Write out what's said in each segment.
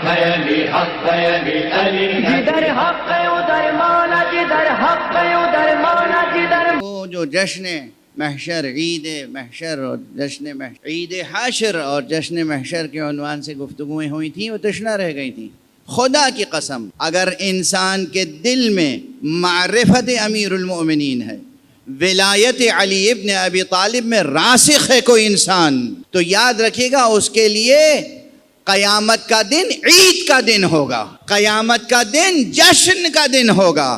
ہے علی، حق ہے علی، علی جدھر حق ہے ادھر مولا، جدھر حق ہے ادھر مولا، جدھر وہ جو جشن محشر، عید محشر اور جشن محشر، عید حاشر اور جشن محشر کے عنوان سے گفتگویں ہوئی تھیں، وہ تشنہ رہ گئی تھیں۔ خدا کی قسم اگر انسان کے دل میں معرفت امیر المؤمنین ہے، ولایت علی ابن ابی طالب میں راسخ ہے کوئی انسان، تو یاد رکھیے گا اس کے لیے قیامت کا دن عید کا دن ہوگا، قیامت کا دن جشن کا دن ہوگا،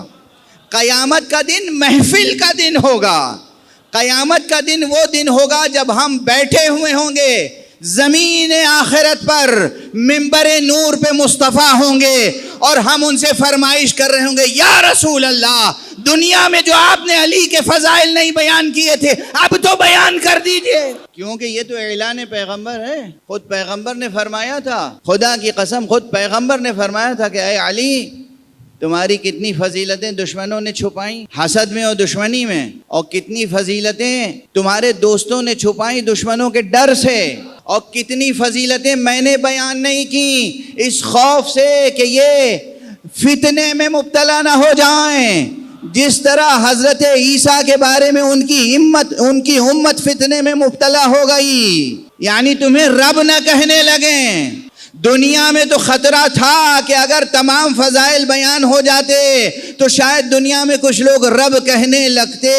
قیامت کا دن محفل کا دن ہوگا، قیامت کا دن وہ دن ہوگا جب ہم بیٹھے ہوئے ہوں گے زمین آخرت پر، منبر نور پہ مصطفیٰ ہوں گے اور ہم ان سے فرمائش کر رہے ہوں گے، یا رسول اللہ دنیا میں جو آپ نے علی کے فضائل نہیں بیان کیے تھے اب تو بیان کر دیجئے، کیونکہ یہ تو اعلان پیغمبر ہے۔ خود پیغمبر نے فرمایا تھا، خدا کی قسم خود پیغمبر نے فرمایا تھا کہ اے علی تمہاری کتنی فضیلتیں دشمنوں نے چھپائیں حسد میں اور دشمنی میں، اور کتنی فضیلتیں تمہارے دوستوں نے چھپائیں دشمنوں کے ڈر سے، اور کتنی فضیلتیں میں نے بیان نہیں کی اس خوف سے کہ یہ فتنے میں مبتلا نہ ہو جائیں، جس طرح حضرت عیسیٰ کے بارے میں ان کی امت فتنے میں مبتلا ہو گئی، یعنی تمہیں رب نہ کہنے لگیں۔ دنیا میں تو خطرہ تھا کہ اگر تمام فضائل بیان ہو جاتے تو شاید دنیا میں کچھ لوگ رب کہنے لگتے،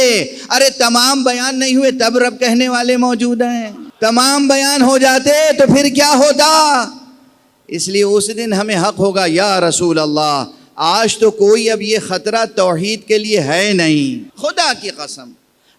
ارے تمام بیان نہیں ہوئے تب رب کہنے والے موجود ہیں، تمام بیان ہو جاتے تو پھر کیا ہوتا؟ اس لیے اس دن ہمیں حق ہوگا، یا رسول اللہ آج تو کوئی اب یہ خطرہ توحید کے لیے ہے نہیں۔ خدا کی قسم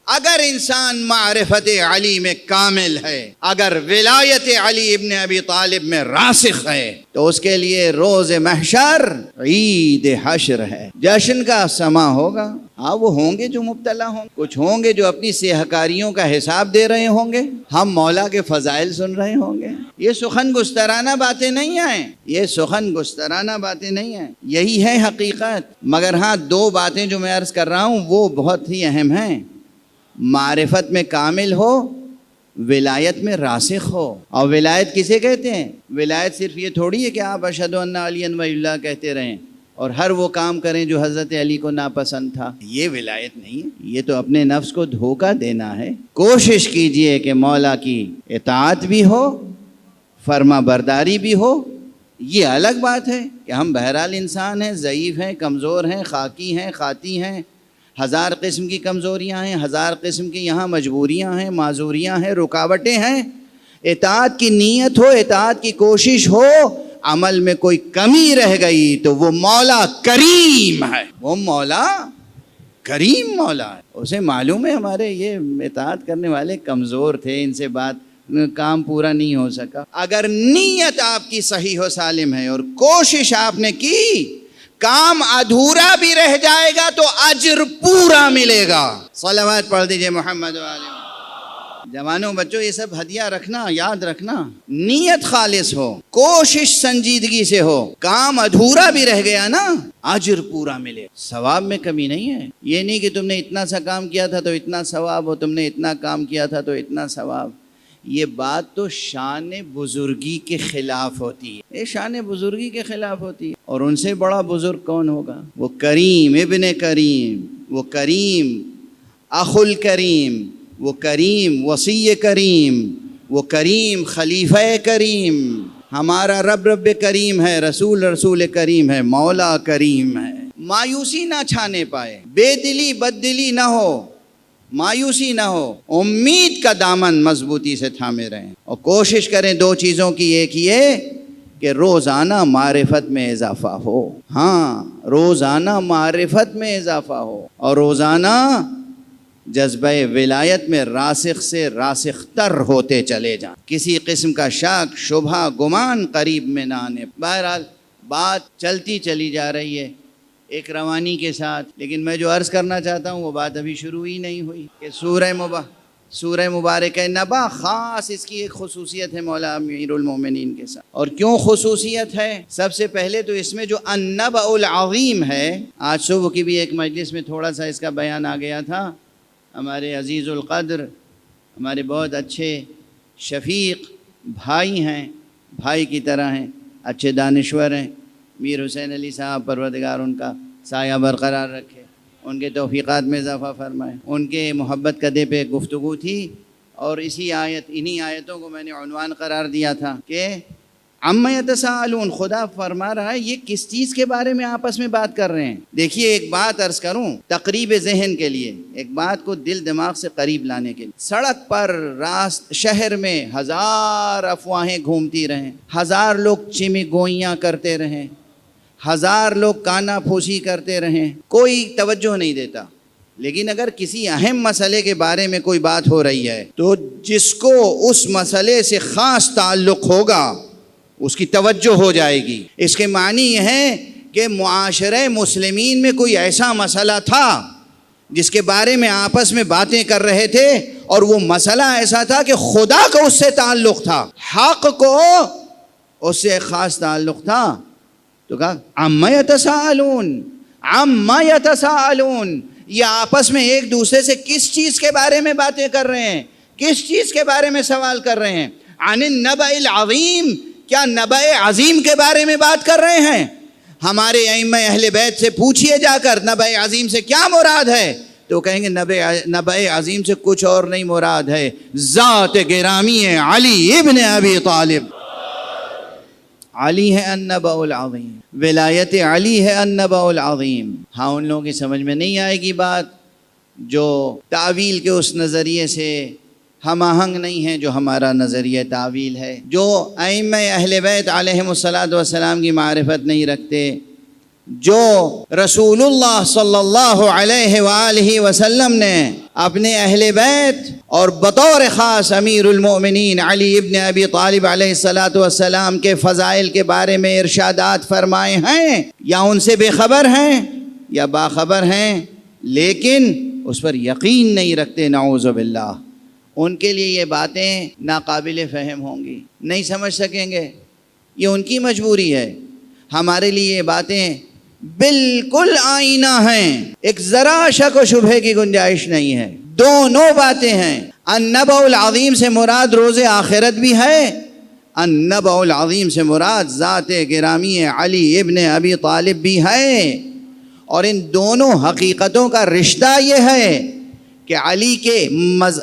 اگر انسان معرفت علی میں کامل ہے، اگر ولایت علی ابن ابی طالب میں راسخ ہے، تو اس کے لیے روز محشر عید حشر ہے، جشن کا سما ہوگا۔ ہاں وہ ہوں گے جو مبتلا ہوں، کچھ ہوں گے جو اپنی سیاہکاریوں کا حساب دے رہے ہوں گے، ہم مولا کے فضائل سن رہے ہوں گے۔ یہ سخن گسترانہ باتیں نہیں ہیں، یہ سخن گسترانہ باتیں نہیں ہیں، یہی ہے حقیقت۔ مگر ہاں دو باتیں جو میں عرض کر رہا ہوں وہ بہت ہی اہم ہیں، معرفت میں کامل ہو، ولایت میں راسخ ہو۔ اور ولایت کسے کہتے ہیں؟ ولایت صرف یہ تھوڑی ہے کہ آپ اشہد ان علی ولی اللہ کہتے رہیں اور ہر وہ کام کریں جو حضرت علی کو ناپسند تھا، یہ ولایت نہیں ہے، یہ تو اپنے نفس کو دھوکہ دینا ہے۔ کوشش کیجئے کہ مولا کی اطاعت بھی ہو، فرما برداری بھی ہو۔ یہ الگ بات ہے کہ ہم بہرحال انسان ہیں، ضعیف ہیں، کمزور ہیں، خاکی ہیں، خاطی ہیں، ہزار قسم کی کمزوریاں ہیں، ہزار قسم کی یہاں مجبوریاں ہیں، معذوریاں ہیں، رکاوٹیں ہیں۔ اطاعت کی نیت ہو، اطاعت کی کوشش ہو، عمل میں کوئی کمی رہ گئی تو وہ مولا کریم ہے، وہ مولا کریم مولا ہے۔ اسے معلوم ہے ہمارے یہ اطاعت کرنے والے کمزور تھے، ان سے بات کام پورا نہیں ہو سکا۔ اگر نیت آپ کی صحیح و سالم ہے اور کوشش آپ نے کی، کام ادھورا بھی رہ جائے گا تو اجر پورا ملے گا۔ صلوات پڑھ دیجئے محمد وآلہ۔ جوانوں بچوں یہ سب ہدیہ رکھنا، یاد رکھنا، نیت خالص ہو، کوشش سنجیدگی سے ہو، کام ادھورا بھی رہ گیا نا اجر پورا ملے، ثواب میں کمی نہیں ہے۔ یہ نہیں کہ تم نے اتنا سا کام کیا تھا تو اتنا ثواب ہو، تم نے اتنا کام کیا تھا تو اتنا ثواب۔ یہ بات تو شان بزرگی کے خلاف ہوتی ہے، یہ شان بزرگی کے خلاف ہوتی ہے، اور ان سے بڑا بزرگ کون ہوگا؟ وہ کریم ابن کریم، وہ کریم اخ الکریم، وہ کریم وصی کریم، وہ کریم خلیفہ کریم۔ ہمارا رب کریم ہے، رسول کریم ہے، مولا کریم ہے۔ مایوسی نہ چھانے پائے، بے دلی بد دلی نہ ہو، مایوسی نہ ہو، امید کا دامن مضبوطی سے تھامے رہیں، اور کوشش کریں دو چیزوں کی، ایک یہ کہ روزانہ معرفت میں اضافہ ہو، ہاں روزانہ معرفت میں اضافہ ہو، اور روزانہ جذبہ ولایت میں راسخ سے راسخ تر ہوتے چلے جائیں، کسی قسم کا شک شبہ گمان قریب میں نہ آنے۔ بہرحال بات چلتی چلی جا رہی ہے ایک روانی کے ساتھ، لیکن میں جو عرض کرنا چاہتا ہوں وہ بات ابھی شروع ہی نہیں ہوئی کہ سورہ مبارکہ نبا خاص اس کی ایک خصوصیت ہے مولا امیر المومنین کے ساتھ۔ اور کیوں خصوصیت ہے؟ سب سے پہلے تو اس میں جو النبأ العظیم ہے، آج صبح کی بھی ایک مجلس میں تھوڑا سا اس کا بیان آ گیا تھا، ہمارے عزیز القدر، ہمارے بہت اچھے شفیق بھائی ہیں، بھائی کی طرح ہیں، اچھے دانشور ہیں، میر حسین علی صاحب، پروردگار ان کا سایہ برقرار رکھے، ان کے توفیقات میں اضافہ فرمائے۔ ان کے محبت قدے پہ گفتگو تھی، اور انہی آیتوں کو میں نے عنوان قرار دیا تھا کہ عما یتساءلون، خدا فرما رہا ہے یہ کس چیز کے بارے میں آپس میں بات کر رہے ہیں۔ دیکھیے ایک بات عرض کروں تقریب ذہن کے لیے، ایک بات کو دل دماغ سے قریب لانے کے لیے، سڑک پر شہر میں ہزار افواہیں گھومتی رہیں، ہزار لوگ چمی گوئیاں کرتے رہیں، ہزار لوگ کانا پھوسی کرتے رہیں، کوئی توجہ نہیں دیتا، لیکن اگر کسی اہم مسئلے کے بارے میں کوئی بات ہو رہی ہے تو جس کو اس مسئلے سے خاص تعلق ہوگا اس کی توجہ ہو جائے گی۔ اس کے معنی یہ ہے کہ معاشرہ مسلمین میں کوئی ایسا مسئلہ تھا جس کے بارے میں آپس میں باتیں کر رہے تھے، اور وہ مسئلہ ایسا تھا کہ خدا کو اس سے تعلق تھا، حق کو اس سے خاص تعلق تھا، تو کہا عما یتساءلون، عما یتساءلون، یہ آپس میں ایک دوسرے سے کس چیز کے بارے میں باتیں کر رہے ہیں، کس چیز کے بارے میں سوال کر رہے ہیں؟ عن النبأ العظیم، کیا نبأ عظیم کے بارے میں بات کر رہے ہیں؟ ہمارے ائمہ اہل بیت سے پوچھئے جا کر نبأ عظیم سے کیا مراد ہے، تو کہیں گے نبأ عظیم سے کچھ اور نہیں مراد ہے، ذات گرامی ہے علی ابن ابی طالب، علی ہے النبأ العظیم، ولایت علی ہے النبأ العظیم۔ ہاں ان لوگوں کی سمجھ میں نہیں آئے گی بات جو تعویل کے اس نظریے سے ہم آہنگ نہیں ہیں جو ہمارا نظریہ تعویل ہے، جو ائمہ اہل بیت علیہم الصلاۃ والسلام کی معرفت نہیں رکھتے، جو رسول اللہ صلی اللہ علیہ وآلہ وسلم نے اپنے اہل بیت اور بطور خاص امیر المؤمنین علی ابن ابی طالب علیہ الصلاۃ والسلام کے فضائل کے بارے میں ارشادات فرمائے ہیں، یا ان سے بے خبر ہیں یا باخبر ہیں، لیکن اس پر یقین نہیں رکھتے، نعوذ باللہ، ان کے لیے یہ باتیں ناقابل فہم ہوں گی، نہیں سمجھ سکیں گے، یہ ان کی مجبوری ہے۔ ہمارے لیے یہ باتیں بالکل آئینہ ہیں، ایک ذرا شک و شبہے کی گنجائش نہیں ہے، دونوں باتیں ہیں۔ النبأ العظیم سے مراد روز آخرت بھی ہے، النبأ العظیم سے مراد ذات گرامی علی ابن ابی طالب بھی ہے، اور ان دونوں حقیقتوں کا رشتہ یہ ہے کہ علی کے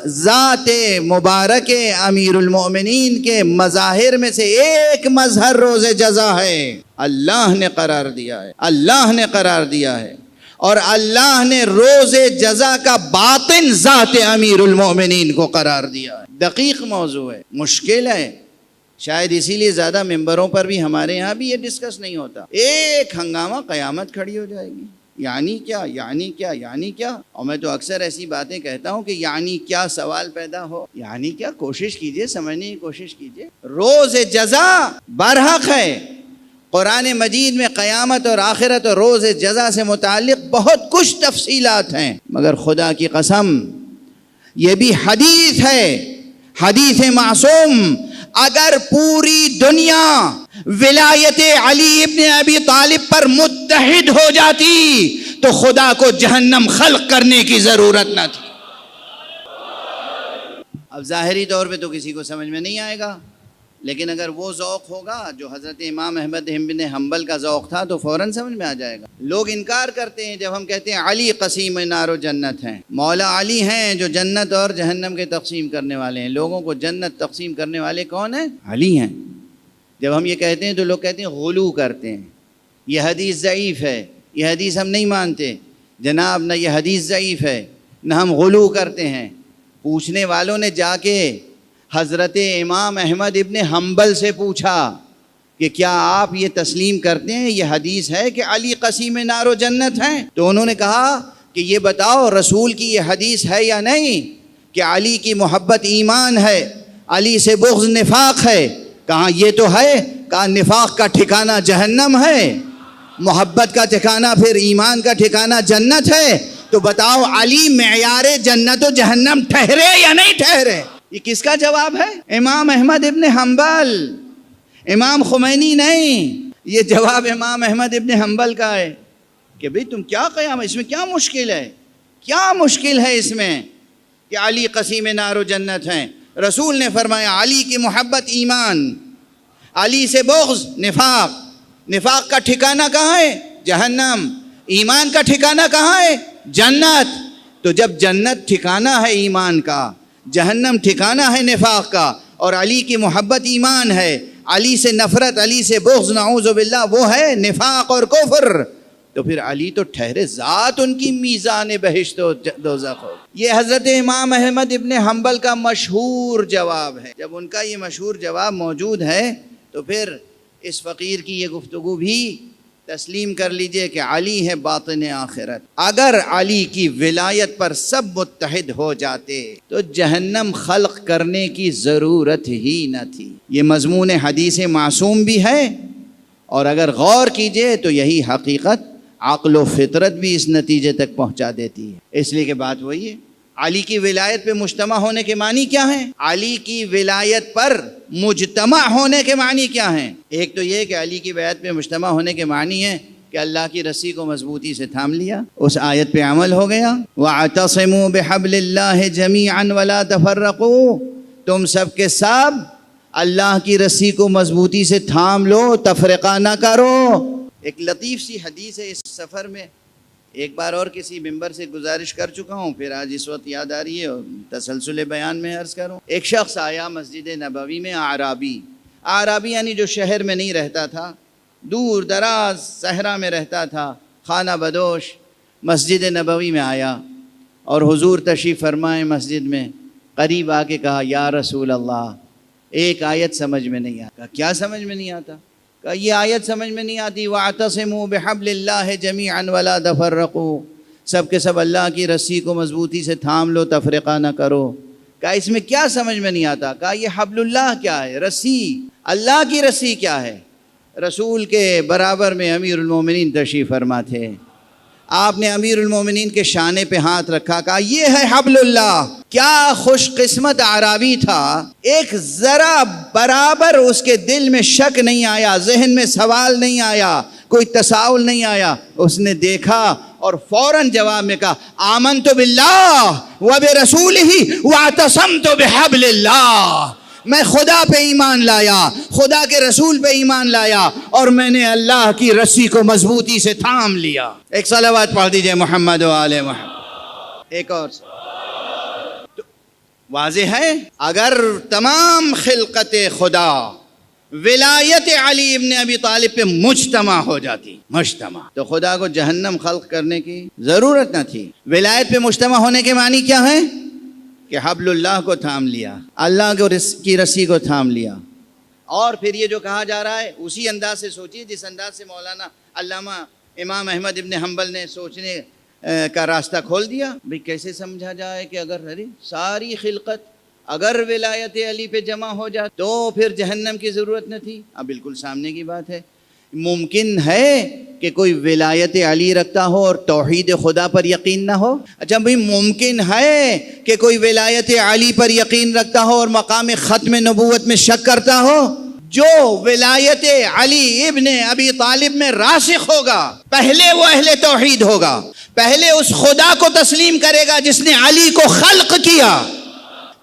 ذات مبارک امیر المؤمنین کے مظاہر میں سے ایک مظہر روز جزا ہے، اللہ نے قرار دیا ہے، اللہ نے قرار دیا ہے، اور اللہ نے روز جزا کا باطن ذات امیر المؤمنین کو قرار دیا ہے۔ دقیق موضوع ہے، مشکل ہے، شاید اسی لیے زیادہ ممبروں پر بھی ہمارے یہاں بھی یہ ڈسکس نہیں ہوتا، ایک ہنگامہ قیامت کھڑی ہو جائے گی، یعنی کیا، یعنی کیا، یعنی کیا، اور میں تو اکثر ایسی باتیں کہتا ہوں کہ یعنی کیا سوال پیدا ہو، یعنی کیا، کوشش کیجئے سمجھنے کی کوشش کیجئے۔ روز جزا برحق ہے، قرآن مجید میں قیامت اور آخرت اور روز جزا سے متعلق بہت کچھ تفصیلات ہیں، مگر خدا کی قسم یہ بھی حدیث ہے، حدیث معصوم، اگر پوری دنیا ولایت علی ابن ابی طالب پر متحد ہو جاتی تو خدا کو جہنم خلق کرنے کی ضرورت نہ تھی۔ اب ظاہری طور پہ تو کسی کو سمجھ میں نہیں آئے گا، لیکن اگر وہ ذوق ہوگا جو حضرت امام احمد بن حنبل کا ذوق تھا تو فوراً سمجھ میں آ جائے گا۔ لوگ انکار کرتے ہیں جب ہم کہتے ہیں علی قسیم نار و جنت ہیں، مولا علی ہیں جو جنت اور جہنم کے تقسیم کرنے والے ہیں، لوگوں کو جنت تقسیم کرنے والے کون ہیں؟ علی ہیں۔ جب ہم یہ کہتے ہیں تو لوگ کہتے ہیں غلو کرتے ہیں، یہ حدیث ضعیف ہے، یہ حدیث ہم نہیں مانتے، جناب نہ یہ حدیث ضعیف ہے نہ ہم غلو کرتے ہیں۔ پوچھنے والوں نے جا کے حضرت امام احمد ابن حنبل سے پوچھا کہ کیا آپ یہ تسلیم کرتے ہیں یہ حدیث ہے کہ علی قسیم نار و جنت ہیں؟ تو انہوں نے کہا کہ یہ بتاؤ رسول کی یہ حدیث ہے یا نہیں کہ علی کی محبت ایمان ہے، علی سے بغض نفاق ہے؟ کہا یہ تو ہے، کہا نفاق کا ٹھکانہ جہنم ہے، محبت کا ٹھکانہ پھر ایمان کا ٹھکانہ جنت ہے، تو بتاؤ علی معیار جنت و جہنم ٹھہرے یا نہیں ٹھہرے؟ یہ کس کا جواب ہے؟ امام احمد ابن حنبل، امام خمینی نہیں، یہ جواب امام احمد ابن حنبل کا ہے کہ بھئی تم کیا قیام، اس میں کیا مشکل ہے، کیا مشکل ہے اس میں کہ علی قسیم نار و جنت ہیں؟ رسول نے فرمایا علی کی محبت ایمان، علی سے بغض نفاق، نفاق کا ٹھکانہ کہاں ہے؟ جہنم۔ ایمان کا ٹھکانہ کہاں ہے؟ جنت۔ تو جب جنت ٹھکانہ ہے ایمان کا، جہنم ٹھکانہ ہے نفاق کا، اور علی کی محبت ایمان ہے، علی سے نفرت، علی سے بغض نعوذ باللہ وہ ہے نفاق اور کفر، تو پھر علی تو ٹھہرے ذات ان کی میزان بہشت و دوزخ ہو۔ یہ حضرت امام احمد ابن حنبل کا مشہور جواب ہے۔ جب ان کا یہ مشہور جواب موجود ہے تو پھر اس فقیر کی یہ گفتگو بھی تسلیم کر لیجئے کہ علی ہے باطن آخرت۔ اگر علی کی ولایت پر سب متحد ہو جاتے تو جہنم خلق کرنے کی ضرورت ہی نہ تھی۔ یہ مضمون حدیث معصوم بھی ہے، اور اگر غور کیجئے تو یہی حقیقت عقل و فطرت بھی اس نتیجے تک پہنچا دیتی ہے۔ اس لیے کہ بات وہی ہے، علی کی ولایت پہ مجتمع ہونے کے معنی کیا ہیں؟ علی کی ولایت پر مجتمع ہونے کے معنی کیا ہیں؟ ایک تو یہ کہ علی کی ولایت پہ مجتمع ہونے کے معنی ہے کہ اللہ کی رسی کو مضبوطی سے تھام لیا، اس آیت پہ عمل ہو گیا، وَاعْتَصِمُوا بِحَبْلِ اللَّهِ جَمِيعًا وَلَا تَفَرَّقُوا، تم سب کے سب اللہ کی رسی کو مضبوطی سے تھام لو، تفرقہ نہ کرو۔ ایک لطیف سی حدیث ہے اس سفر میں، ایک بار اور کسی ممبر سے گزارش کر چکا ہوں، پھر آج اس وقت یاد آ رہی ہے اور تسلسل بیان میں عرض کروں۔ ایک شخص آیا مسجد نبوی میں، اعرابی یعنی جو شہر میں نہیں رہتا تھا، دور دراز صحرا میں رہتا تھا، خانہ بدوش، مسجد نبوی میں آیا اور حضور تشریف فرمائے مسجد میں، قریب آ کے کہا یا رسول اللہ، ایک آیت سمجھ میں نہیں آتا۔ کیا سمجھ میں نہیں آتا؟ کہ یہ آیت سمجھ میں نہیں آتی، وَاعْتَصِمُوا بِحَبْلِ اللَّهِ جَمِيعًا وَلَا تَفَرَّقُوا، سب کے سب اللہ کی رسی کو مضبوطی سے تھام لو، تفرقہ نہ کرو۔ کہا اس میں کیا سمجھ میں نہیں آتا؟ کہا یہ حبل اللہ کیا ہے، رسی، اللہ کی رسی کیا ہے؟ رسول کے برابر میں امیر المومنین تشریف فرما تھے، آپ نے امیر المومنین کے شانے پہ ہاتھ رکھا، کہا یہ ہے حبل اللہ۔ کیا خوش قسمت اعرابی تھا، ایک ذرا برابر اس کے دل میں شک نہیں آیا، ذہن میں سوال نہیں آیا، کوئی تساؤل نہیں آیا، اس نے دیکھا اور فوراً جواب میں کہا آمنت باللہ وبرسولہ واعتصمت بحبل اللہ، میں خدا پہ ایمان لایا، خدا کے رسول پہ ایمان لایا، اور میں نے اللہ کی رسی کو مضبوطی سے تھام لیا۔ ایک صلوات پڑھ دیجئے محمد و آل محمد۔ ایک اور تو واضح ہے، اگر تمام خلقت خدا ولایت علی ابن ابی طالب پہ مجتمع ہو جاتی، تو خدا کو جہنم خلق کرنے کی ضرورت نہ تھی۔ ولایت پہ مجتمع ہونے کے معنی کیا ہے؟ کہ حبل اللہ کو تھام لیا، اللہ کی رسی کو تھام لیا۔ اور پھر یہ جو کہا جا رہا ہے اسی انداز سے سوچیے جس انداز سے مولانا علامہ امام احمد ابن حنبل نے سوچنے کا راستہ کھول دیا۔ بھئی کیسے سمجھا جائے کہ اگر ساری خلقت اگر ولایت علی پہ جمع ہو جائے تو پھر جہنم کی ضرورت نہ تھی؟ اب بالکل سامنے کی بات ہے۔ ممکن ہے کہ کوئی ولایت علی رکھتا ہو اور توحید خدا پر یقین نہ ہو؟ اچھا بھئی ممکن ہے کہ کوئی ولایت علی پر یقین رکھتا ہو اور مقام ختم نبوت میں شک کرتا ہو؟ جو ولایت علی ابن ابی طالب میں راسخ ہوگا، پہلے وہ اہل توحید ہوگا، پہلے اس خدا کو تسلیم کرے گا جس نے علی کو خلق کیا،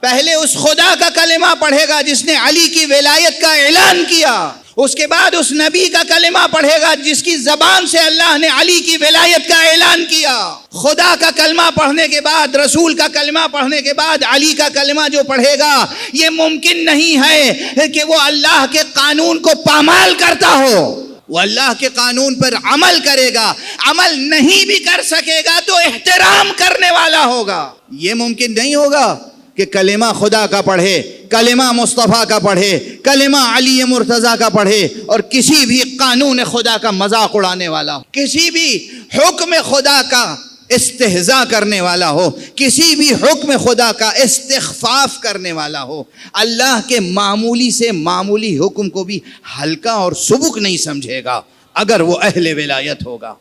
پہلے اس خدا کا کلمہ پڑھے گا جس نے علی کی ولایت کا اعلان کیا، اس کے بعد اس نبی کا کلمہ پڑھے گا جس کی زبان سے اللہ نے علی کی ولایت کا اعلان کیا۔ خدا کا کلمہ پڑھنے کے بعد، رسول کا کلمہ پڑھنے کے بعد علی کا کلمہ جو پڑھے گا، یہ ممکن نہیں ہے کہ وہ اللہ کے قانون کو پامال کرتا ہو، وہ اللہ کے قانون پر عمل کرے گا، عمل نہیں بھی کر سکے گا تو احترام کرنے والا ہوگا۔ یہ ممکن نہیں ہوگا کہ کلمہ خدا کا پڑھے، کلمہ مصطفیٰ کا پڑھے، کلمہ علی مرتضیٰ کا پڑھے اور کسی بھی قانون خدا کا مذاق اڑانے والا ہو، کسی بھی حکم خدا کا استہزاء کرنے والا ہو، کسی بھی حکم خدا کا استخفاف کرنے والا ہو، اللہ کے معمولی سے معمولی حکم کو بھی ہلکا اور سبک نہیں سمجھے گا اگر وہ اہل ولایت ہوگا۔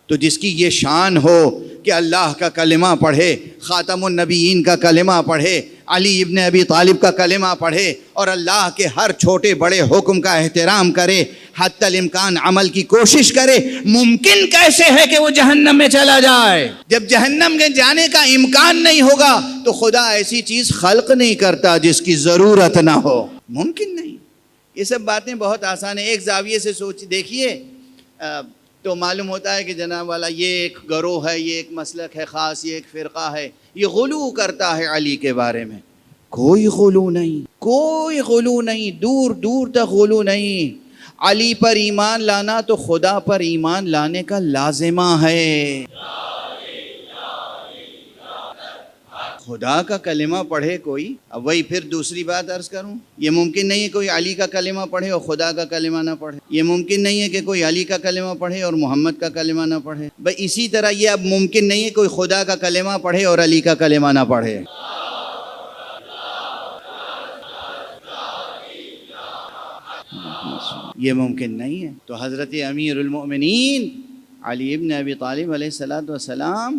تو جس کی یہ شان ہو کہ اللہ کا کلمہ پڑھے، خاتم النبیین کا کلمہ پڑھے، علی ابن ابی طالب کا کلمہ پڑھے اور اللہ کے ہر چھوٹے بڑے حکم کا احترام کرے، حتی الامکان عمل کی کوشش کرے، ممکن کیسے ہے کہ وہ جہنم میں چلا جائے؟ جب جہنم میں جانے کا امکان نہیں ہوگا تو خدا ایسی چیز خلق نہیں کرتا جس کی ضرورت نہ ہو، ممکن نہیں۔ یہ سب باتیں بہت آسان ہیں. ایک زاویے سے سوچ دیکھیے تو معلوم ہوتا ہے کہ جناب والا یہ ایک گروہ ہے, یہ ایک مسلک ہے خاص, یہ ایک فرقہ ہے, یہ غلو کرتا ہے علی کے بارے میں. کوئی غلو نہیں, کوئی غلو نہیں, دور دور تک غلو نہیں. علی پر ایمان لانا تو خدا پر ایمان لانے کا لازمہ ہے. خدا کا کلمہ پڑھے کوئی, اب وہی پھر دوسری بات عرض کروں, یہ ممکن نہیں ہے کوئی علی کا کلمہ پڑھے اور خدا کا کلمہ نہ پڑھے. یہ ممکن نہیں ہے کہ کوئی علی کا کلمہ پڑھے اور محمد کا کلمہ نہ پڑھے. بھائی اسی طرح یہ اب ممکن نہیں ہے کوئی خدا کا کلمہ پڑھے اور علی کا کلمہ نہ پڑھے. یہ ممکن نہیں ہے. تو حضرت امیر المؤمنین علی ابن ابی طالب علیہ الصلوۃ والسلام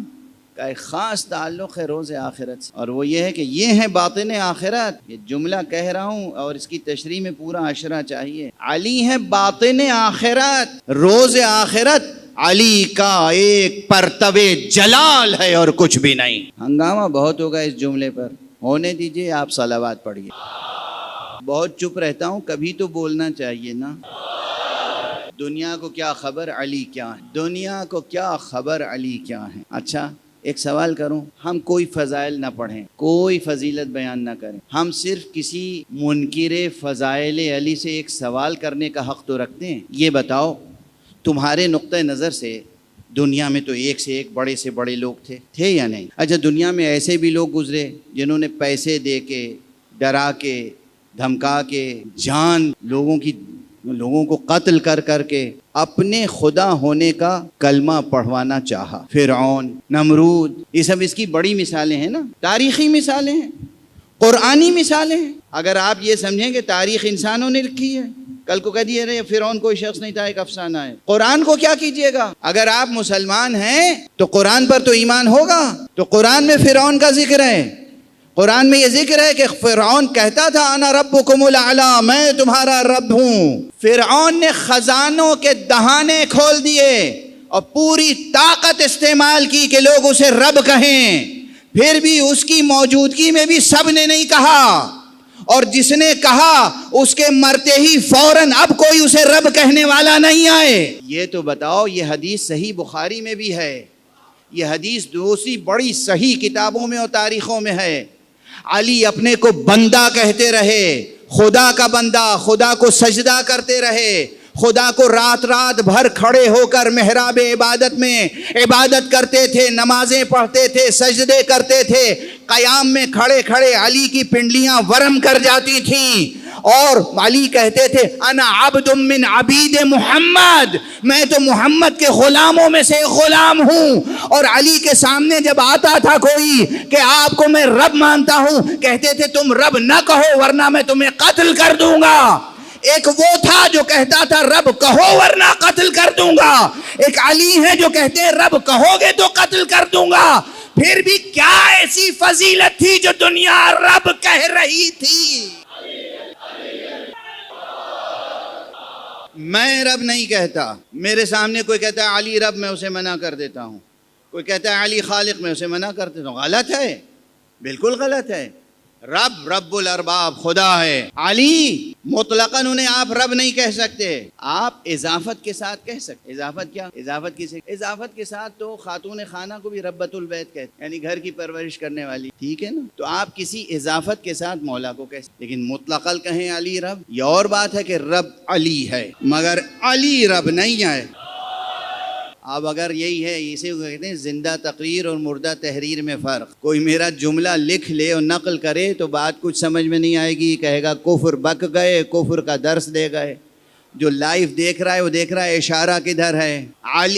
کا ایک خاص تعلق ہے روز آخرت سے, اور وہ یہ ہے کہ یہ ہے باطن آخرت. یہ جملہ کہہ رہا ہوں اور اس کی تشریح میں پورا عشرہ چاہیے. علی ہے باطن آخرت, روز آخرت علی کا ایک پرتو جلال ہے اور کچھ بھی نہیں. ہنگامہ بہت ہوگا اس جملے پر, ہونے دیجئے, آپ صلوات پڑھیے. بہت چپ رہتا ہوں, کبھی تو بولنا چاہیے نا. دنیا کو کیا خبر علی کیا ہے, دنیا کو کیا خبر علی کیا ہے. اچھا ایک سوال کروں, ہم کوئی فضائل نہ پڑھیں, کوئی فضیلت بیان نہ کریں, ہم صرف کسی منکر فضائل علی سے ایک سوال کرنے کا حق تو رکھتے ہیں. یہ بتاؤ تمہارے نقطۂ نظر سے دنیا میں تو ایک سے ایک بڑے سے بڑے لوگ تھے یا نہیں؟ اچھا دنیا میں ایسے بھی لوگ گزرے جنہوں نے پیسے دے کے, ڈرا کے, دھمکا کے, جان لوگوں کو قتل کر کر کے اپنے خدا ہونے کا کلمہ پڑھوانا چاہا. فرعون, نمرود, یہ سب اس کی بڑی مثالیں ہیں نا, تاریخی مثالیں ہیں, قرآنی مثالیں ہیں. اگر آپ یہ سمجھیں کہ تاریخ انسانوں نے لکھی ہے, کل کو کہہ دیے رہے فرعون کوئی شخص نہیں تھا, ایک افسانہ ہے. قرآن کو کیا کیجئے گا؟ اگر آپ مسلمان ہیں تو قرآن پر تو ایمان ہوگا. تو قرآن میں فرعون کا ذکر ہے, قرآن میں یہ ذکر ہے کہ فرعون کہتا تھا انا ربکم الاعلی, میں تمہارا رب ہوں. فرعون نے خزانوں کے دہانے کھول دیے اور پوری طاقت استعمال کی کہ لوگ اسے رب کہیں, پھر بھی اس کی موجودگی میں بھی سب نے نہیں کہا, اور جس نے کہا اس کے مرتے ہی فوراً اب کوئی اسے رب کہنے والا نہیں آئے. یہ تو بتاؤ, یہ حدیث صحیح بخاری میں بھی ہے, یہ حدیث دوسری بڑی صحیح کتابوں میں اور تاریخوں میں ہے. علی اپنے کو بندہ کہتے رہے, خدا کا بندہ, خدا کو سجدہ کرتے رہے, خدا کو رات رات بھر کھڑے ہو کر محراب عبادت میں عبادت کرتے تھے, نمازیں پڑھتے تھے, سجدے کرتے تھے. قیام میں کھڑے کھڑے علی کی پنڈلیاں ورم کر جاتی تھیں, اور علی کہتے تھے انا عبد من عبید محمد, میں تو محمد کے غلاموں میں سے غلام ہوں. اور علی کے سامنے جب آتا تھا کوئی کہ آپ کو میں رب مانتا ہوں, کہتے تھے تم رب نہ کہو ورنہ میں تمہیں قتل کر دوں گا. ایک وہ تھا جو کہتا تھا رب کہو ورنہ قتل کر دوں گا, ایک علی ہے جو کہتے ہیں رب کہو گے تو قتل کر دوں گا. پھر بھی کیا ایسی فضیلت تھی جو دنیا رب کہہ رہی تھی؟ میں رب نہیں کہتا, میرے سامنے کوئی کہتا ہے علی رب, میں اسے منع کر دیتا ہوں. کوئی کہتا ہے علی خالق, میں اسے منع کر دیتا ہوں. غلط ہے, بالکل غلط ہے. رب الارباب خدا ہے. علی مطلقاً انہیں آپ رب نہیں کہہ سکتے, آپ اضافت کے ساتھ کہہ سکتے. اضافت کیا؟ اضافت کے ساتھ تو خاتون خانہ کو بھی ربۃ البیت کہتے, یعنی گھر کی پرورش کرنے والی, ٹھیک ہے نا. تو آپ کسی اضافت کے ساتھ مولا کو کہہ سکتے, لیکن مطلقاً کہیں علی رب. یہ اور بات ہے کہ رب علی ہے مگر علی رب نہیں ہے. اب اگر یہی ہے, اسے کہتے ہیں زندہ تقریر اور مردہ تحریر میں فرق. کوئی میرا جملہ لکھ لے اور نقل کرے تو بات کچھ سمجھ میں نہیں آئے گی, کہے گا کفر بک گئے, کفر کا درس دے گئے. جو لائیو دیکھ رہا ہے وہ دیکھ رہا ہے اشارہ کدھر ہے.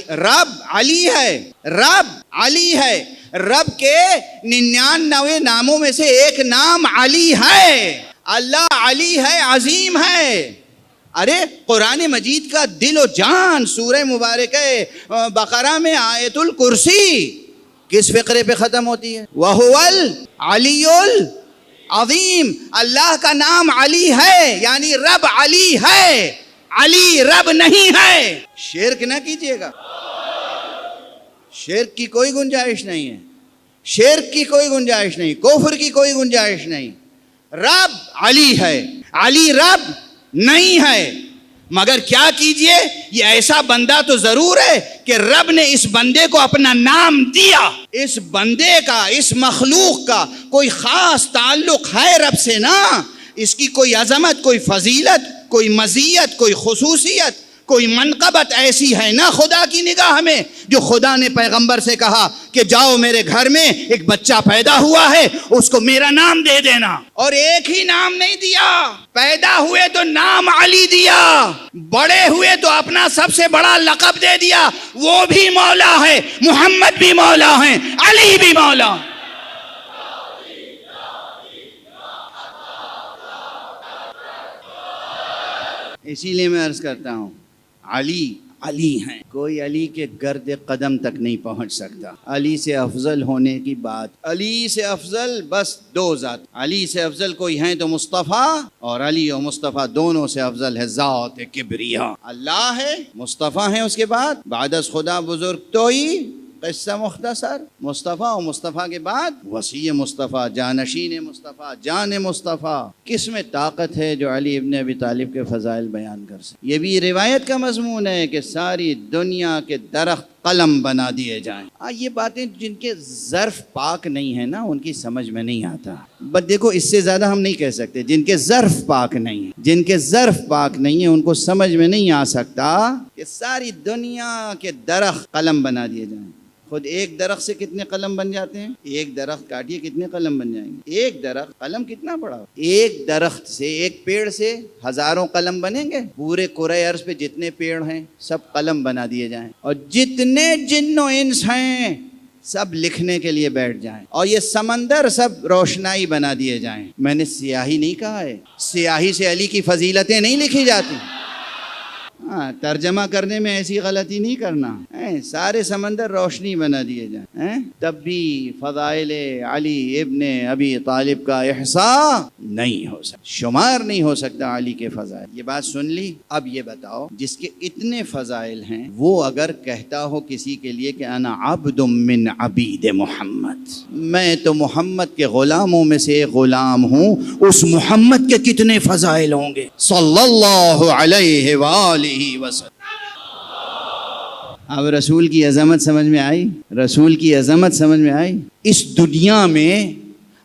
رب علی ہے, رب علی ہے. رب کے 99 ناموں میں سے ایک نام علی ہے. اللہ علی ہے, عظیم ہے. ارے قرآن مجید کا دل و جان سورہ مبارکہ بقرہ میں آیت الکرسی کس فقرے پہ ختم ہوتی ہے؟ وَهُوَ الْعَلِيُّ الْعَظِيمُ. اللہ کا نام علی ہے, یعنی رب علی ہے, علی رب نہیں ہے. شرک نہ کیجیے گا, شرک کی کوئی گنجائش نہیں ہے, شرک کی کوئی گنجائش نہیں, کفر کی کوئی گنجائش نہیں. رب علی ہے, علی رب نہیں ہے، مگر کیا کیجئے، یہ ایسا بندہ تو ضرور ہے کہ رب نے اس بندے کو اپنا نام دیا. اس بندے کا، اس مخلوق کا کوئی خاص تعلق ہے رب سے نا، اس کی کوئی عظمت، کوئی فضیلت، کوئی مزیت، کوئی خصوصیت، کوئی منقبت ایسی ہے نا خدا کی نگاہ میں، جو خدا نے پیغمبر سے کہا کہ جاؤ میرے گھر میں ایک بچہ پیدا ہوا ہے، اس کو میرا نام دے دینا. اور ایک ہی نام نہیں دیا، پیدا ہوئے تو نام علی دیا، بڑے ہوئے تو اپنا سب سے بڑا لقب دے دیا، وہ بھی مولا ہے، محمد بھی مولا ہے، علی بھی مولا. اسی لیے میں عرض کرتا ہوں، علی علی ہیں، کوئی علی کے گرد قدم تک نہیں پہنچ سکتا. علی سے افضل ہونے کی بات، علی سے افضل بس دو ذات، علی سے افضل کوئی ہیں تو مصطفیٰ، اور علی اور مصطفیٰ دونوں سے افضل ہے ذات کبریا. اللہ ہے، مصطفیٰ ہیں، اس کے بعد از خدا بزرگ توئی. قصہ مختصر، مصطفیٰ اور مصطفیٰ کے بعد وصی مصطفیٰ، جانشین مصطفیٰ، جان مصطفیٰ. کس میں طاقت ہے جو علی ابن ابی طالب کے فضائل بیان کر سکے؟ یہ بھی روایت کا مضمون ہے کہ ساری دنیا کے درخت قلم بنا دیے جائیں. یہ باتیں جن کے ظرف پاک نہیں ہے نا، ان کی سمجھ میں نہیں آتا. بس دیکھو، اس سے زیادہ ہم نہیں کہہ سکتے. جن کے ظرف پاک نہیں ہے، جن کے ظرف پاک نہیں ہے، ان کو سمجھ میں نہیں آ سکتا کہ ساری دنیا کے درخت قلم بنا دیے جائیں. خود ایک درخت سے کتنے قلم بن جاتے ہیں؟ ایک درخت کاٹیے کتنے قلم بن جائیں گے؟ ایک درخت، قلم کتنا بڑا ہو؟ ایک درخت سے، ایک پیڑ سے ہزاروں قلم بنیں گے. پورے کرۂ ارض پہ جتنے پیڑ ہیں سب قلم بنا دیے جائیں، اور جتنے جن و انس ہیں سب لکھنے کے لیے بیٹھ جائیں، اور یہ سمندر سب روشنائی بنا دیے جائیں. میں نے سیاہی نہیں کہا ہے، سیاہی سے علی کی فضیلتیں نہیں لکھی جاتی. ترجمہ کرنے میں ایسی غلطی نہیں کرنا. سارے سمندر روشنی بنا دیے جائیں، تب بھی فضائل علی ابن ابی طالب کا احصاء نہیں ہو سکتا، شمار نہیں ہو سکتا علی کے فضائل. یہ بات سن لی. اب یہ بتاؤ، جس کے اتنے فضائل ہیں، وہ اگر کہتا ہو کسی کے لیے کہ انا عبد من عبید محمد، میں تو محمد کے غلاموں میں سے ایک غلام ہوں، اس محمد کے کتنے فضائل ہوں گے صلی اللہ علیہ وآلہ وسلم. اب رسول کی عظمت سمجھ میں آئی؟ رسول کی عظمت سمجھ میں آئی؟ اس دنیا میں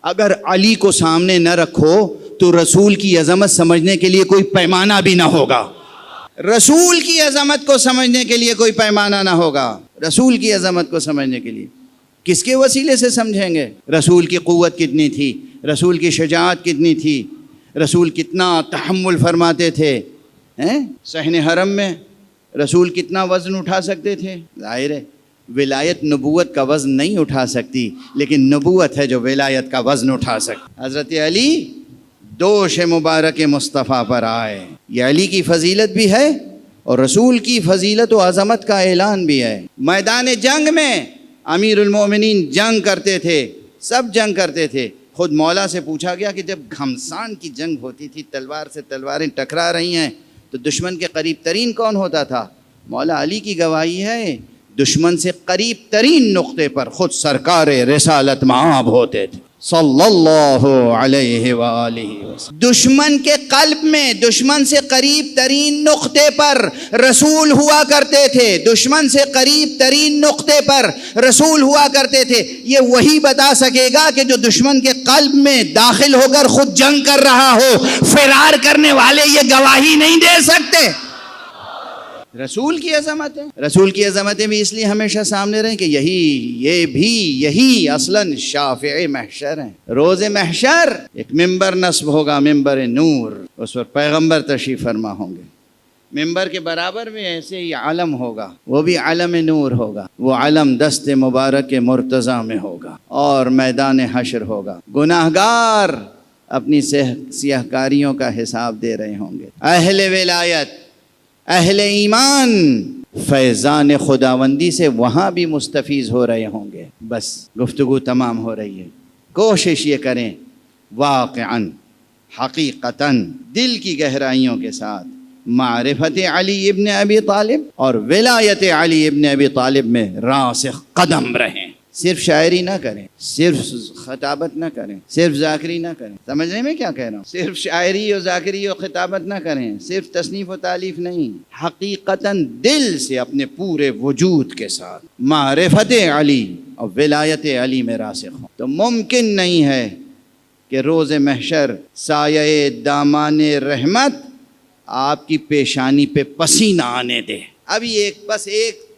اگر علی کو سامنے نہ رکھو تو رسول کی عظمت سمجھنے کے لیے کوئی پیمانہ بھی نہ ہوگا. رسول کی عظمت کو سمجھنے کے لیے کوئی پیمانہ نہ ہوگا. رسول کی عظمت کو سمجھنے کے لیے کس کے وسیلے سے سمجھیں گے؟ رسول کی قوت کتنی تھی، رسول کی شجاعت کتنی تھی، رسول کتنا تحمل فرماتے تھے. صحن حرم میں رسول کتنا وزن اٹھا سکتے تھے. ظاہر ہے ولایت نبوت کا وزن نہیں اٹھا سکتی، لیکن نبوت ہے جو ولایت کا وزن اٹھا سکتی. حضرت علی دوش مبارک مصطفیٰ پر آئے. یہ علی کی فضیلت بھی ہے اور رسول کی فضیلت و عظمت کا اعلان بھی ہے. میدان جنگ میں امیر المومنین جنگ کرتے تھے، سب جنگ کرتے تھے. خود مولا سے پوچھا گیا کہ جب گھمسان کی جنگ ہوتی تھی، تلوار سے تلواریں ٹکرا رہی ہیں، تو دشمن کے قریب ترین کون ہوتا تھا؟ مولا علی کی گواہی ہے، دشمن سے قریب ترین نقطے پر خود سرکار رسالت مآب ہوتے تھے صلی اللہ علیہ وآلہ وسلم. دشمن کے قلب میں، دشمن سے قریب ترین نقطے پر رسول ہوا کرتے تھے. دشمن سے قریب ترین نقطے پر رسول ہوا کرتے تھے. یہ وہی بتا سکے گا کہ جو دشمن کے قلب میں داخل ہو کر خود جنگ کر رہا ہو. فرار کرنے والے یہ گواہی نہیں دے سکتے. رسول کی عظمت ہے. رسول کی عظمتیں بھی اس لیے ہمیشہ سامنے رہیں کہ یہی اصلاً شافع محشر ہیں. روز محشر ایک ممبر نصب ہوگا، ممبر نور، اس پر پیغمبر تشریف فرما ہوں گے. ممبر کے برابر میں ایسے ہی علم ہوگا، وہ بھی علم نور ہوگا. وہ علم دست مبارک مرتضیٰ میں ہوگا اور میدان حشر ہوگا. گناہگار اپنی سیاہ کاریوں کا حساب دے رہے ہوں گے. اہل ولایت، اہل ایمان فیضان خداوندی سے وہاں بھی مستفیض ہو رہے ہوں گے. بس گفتگو تمام ہو رہی ہے. کوشش یہ کریں واقعاً، حقیقتاً، دل کی گہرائیوں کے ساتھ معرفت علی ابن ابی طالب اور ولایت علی ابن ابی طالب میں راسخ قدم رہیں. صرف شاعری نہ کریں، صرف خطابت نہ کریں، صرف ذاکری نہ کریں. سمجھنے میں کیا کہہ رہا ہوں؟ صرف شاعری اور ذاکری اور خطابت نہ کریں، صرف تصنیف و تالیف نہیں، حقیقتاً دل سے اپنے پورے وجود کے ساتھ معرفت علی اور ولایت علی میں راسخ ہوں. تو ممکن نہیں ہے کہ روز محشر سایہ دامان رحمت آپ کی پیشانی پہ پسینہ آنے دے. ابھی ایک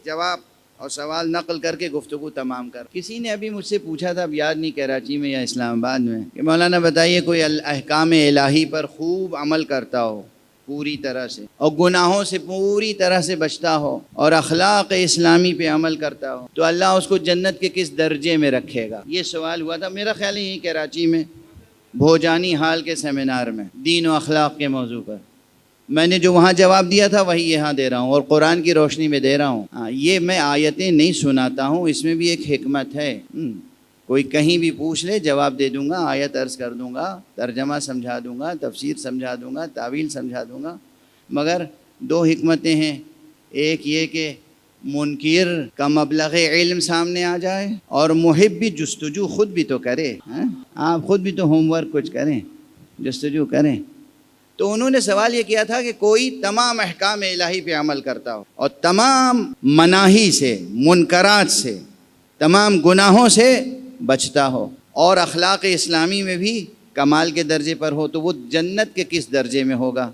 جواب اور سوال نقل کر کے گفتگو تمام کر. کسی نے ابھی مجھ سے پوچھا تھا، اب یاد نہیں کراچی میں یا اسلام آباد میں، کہ مولانا بتائیے کوئی احکام الہی پر خوب عمل کرتا ہو پوری طرح سے اور گناہوں سے پوری طرح سے بچتا ہو اور اخلاق اسلامی پہ عمل کرتا ہو، تو اللہ اس کو جنت کے کس درجے میں رکھے گا؟ یہ سوال ہوا تھا. میرا خیال ہے یہیں کراچی میں بھوجانی حال کے سیمینار میں دین و اخلاق کے موضوع پر. میں نے جو وہاں جواب دیا تھا وہی یہاں دے رہا ہوں اور قرآن کی روشنی میں دے رہا ہوں. یہ میں آیتیں نہیں سناتا ہوں، اس میں بھی ایک حکمت ہے. کوئی کہیں بھی پوچھ لے جواب دے دوں گا، آیت عرض کر دوں گا، ترجمہ سمجھا دوں گا، تفسیر سمجھا دوں گا، تعویل سمجھا دوں گا. مگر دو حکمتیں ہیں. ایک یہ کہ منکر کا مبلغ علم سامنے آ جائے اور محب بھی جستجو خود بھی تو کرے. آپ خود بھی تو ہوم ورک کچھ کریں، جستجو کریں. تو انہوں نے سوال یہ کیا تھا کہ کوئی تمام احکام الہی پہ عمل کرتا ہو اور تمام مناہی سے، منکرات سے، تمام گناہوں سے بچتا ہو اور اخلاق اسلامی میں بھی کمال کے درجے پر ہو، تو وہ جنت کے کس درجے میں ہوگا؟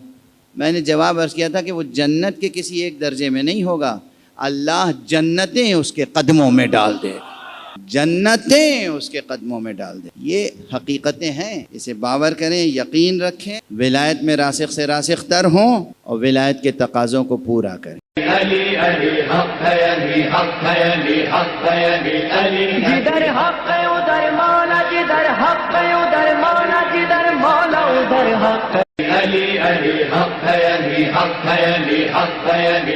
میں نے جواب عرض کیا تھا کہ وہ جنت کے کسی ایک درجے میں نہیں ہوگا، اللہ جنتیں اس کے قدموں میں ڈال دے، جنتیں اس کے قدموں میں ڈال دے. یہ حقیقتیں ہیں، اسے باور کریں، یقین رکھیں، ولایت میں راسخ سے راسخ تر ہوں اور ولایت کے تقاضوں کو پورا کریں. علی علی حق ہے، علی حق ہے، علی حق ہے، علی علی جدھر حق ہے ادھر مولا، جدھر حق ہے ادھر مولا، جدھر مولا ادھر حق ہے. علی علی حق ہے، علی حق ہے، علی حق ہے، علی